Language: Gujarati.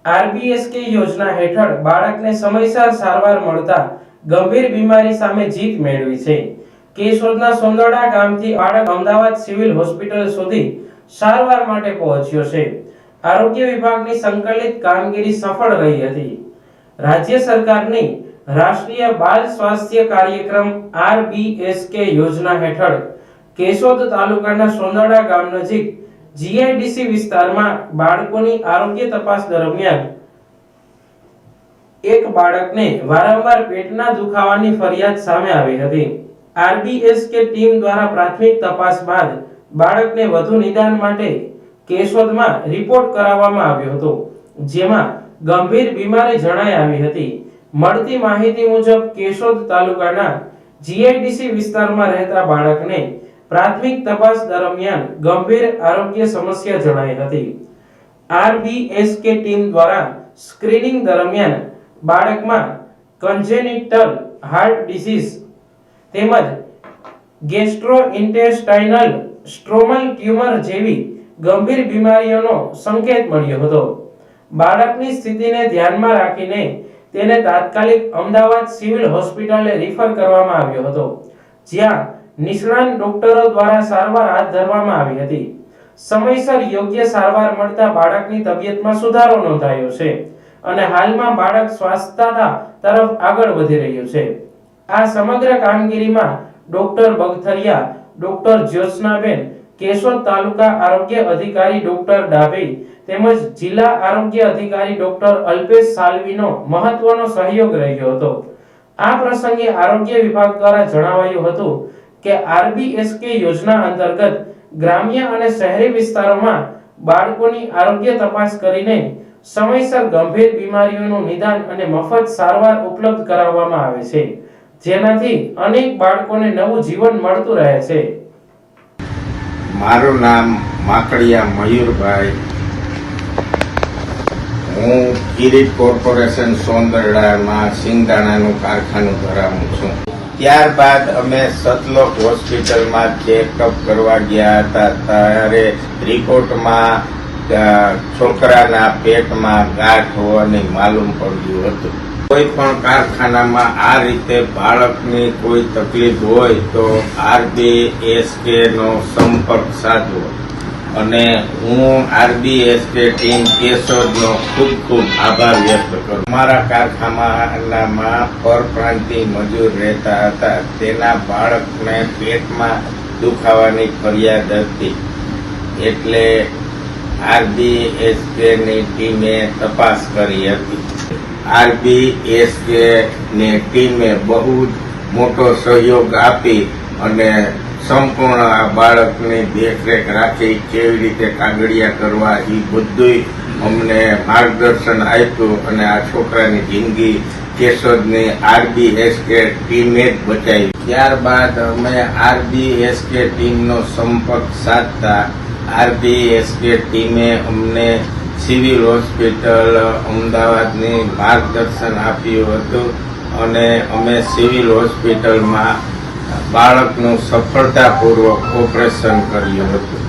આરબીએસકે યોજના હેઠળ બાળકને સમયસર સારવાર મળતા ગંભીર બીમારી સામે જીત મેળવી છે। કેશોદના સોંદરડા ગામથી બાળક અમદાવાદ સિવિલ હોસ્પિટલ સુધી સારવાર માટે પહોંચ્યો છે। આરોગ્ય વિભાગની સંકલિત કામગીરી સફળ રહી હતી। રાજ્ય સરકારની રાષ્ટ્રીય બાલ સ્વાસ્થ્ય કાર્યક્રમ આરબીએસકે યોજના હેઠળ કેશોદ તાલુકાના સોંદરડા ગામ નજીક જીઆઈડીસી વિસ્તારમાં બાળકોની આરોગ્ય તપાસ દરમિયાન એક બાળકને વારંવાર પેટના દુખાવાની ફરિયાદ સામે આવી હતી। આરબીએસકે ટીમ દ્વારા પ્રાથમિક તપાસ બાદ બાળકને વધુ નિદાન માટે કેશોદમાં રિપોર્ટ કરાવવામાં આવ્યો હતો, જેમાં ગંભીર બીમારી જણાઈ આવી હતી। મળતી માહિતી મુજબ કેશોદ તાલુકાના જીઆઈડીસી વિસ્તારમાં રહેતા બાળકને પ્રાથમિક તપાસ દરમિયાન ગંભીર આરોગ્ય સમસ્યા જણાઈ હતી। આરબીએસકે ટીમ દ્વારા સ્ક્રીનિંગ દરમિયાન બાળકમાં કન્જેનિટલ હાર્ટ ડિસીઝ તેમજ ગેસ્ટ્રોઇન્ટેસ્ટાઇનલ સ્ટ્રોમલ ટ્યુમર જેવી ગંભીર બીમારીઓનો સંકેત મળ્યો હતો। બાળકની સ્થિતિને ધ્યાનમાં રાખીને તેને તાત્કાલિક અમદાવાદ સિવિલ હોસ્પિટલે રિફર કરવામાં આવ્યો હતો, જ્યાં નિષ્ણાત ડોક્ટરો દ્વારા સારવાર હાથ ધરવામાં આવી હતી। સમયસર યોગ્ય સારવાર મળતા બાળકની તબિયતમાં સુધારો નોંધાયો છે અને હાલમાં બાળક સ્વાસ્થ્યતા તરફ આગળ વધી રહ્યું છે। આ સમગ્ર કામગીરીમાં ડોક્ટર બગથરિયા, ડોક્ટર જ્યોત્સનાબેન, કેશોદ તાલુકા આરોગ્ય અધિકારી ડોક્ટર ડાભી તેમજ જિલ્લા આરોગ્ય અધિકારી ડોક્ટર અલ્પેશ સાલ્વીનો મહત્વનો સહયોગ રહ્યો હતો। આ પ્રસંગે આરોગ્ય વિભાગ દ્વારા જણાવાયું હતું કે આરબીએસકે યોજના અંતર્ગત ગ્રામ્ય અને શહેરી વિસ્તારોમાં બાળકોની આરોગ્ય તપાસ કરીને સમયસર ગંભીર બીમારીઓનું નિદાન અને મફત સારવાર ઉપલબ્ધ કરાવવામાં આવે છે, જેનાથી અનેક બાળકોને નવું જીવન મળતું રહે છે। મારું નામ માકડિયા મયુરભાઈ, હું કિરીટ કોર્પોરેશન સોંદરડામાં સિંગદાણાનું કારખાનું ધરાવું છું। ત્યારબાદ અમે સતલોક હોસ્પિટલમાં ચેકઅપ કરવા ગયા હતા, ત્યારે રિપોર્ટમાં છોકરાના પેટમાં ગાંઠ હોવાની માલુમ પડ્યું હતું। કોઈ પણ કારખાનામાં આ રીતે બાળકની કોઈ તકલીફ હોય તો આરબીએસકે નો સંપર્ક સાધવો અને હું આરબીએસકે ટીમ કેશોદનો ખૂબ આભાર વ્યક્ત કરું। અમારા કારખાનામાં પરપ્રાંતિ મજૂર રહેતા હતા, તેના બાળકને પેટમાં દુખાવાની ફરિયાદ હતી, એટલે આરબીએસકે ની ટીમે તપાસ કરી હતી। આરબીએસકે ની ટીમે બહુ મોટો સહયોગ આપી અને સંપૂર્ણ આ બાળકની દેખરેખ રાખી, કેવી રીતે કાગળિયા કરવા એ બધું અમને માર્ગદર્શન આપ્યું અને આ છોકરાની જિંદગી કેશોદની આરબીએસકે ટીમે જ બચાવી। ત્યારબાદ અમે આરબીએસકે ટીમનો સંપર્ક સાધતા આરબીએસકે ટીમે અમને સિવિલ હોસ્પિટલ અમદાવાદની માર્ગદર્શન આપ્યું હતું અને અમે સિવિલ હોસ્પિટલમાં બાળકનું સફળતાપૂર્વક ઓપરેશન કર્યું હતું।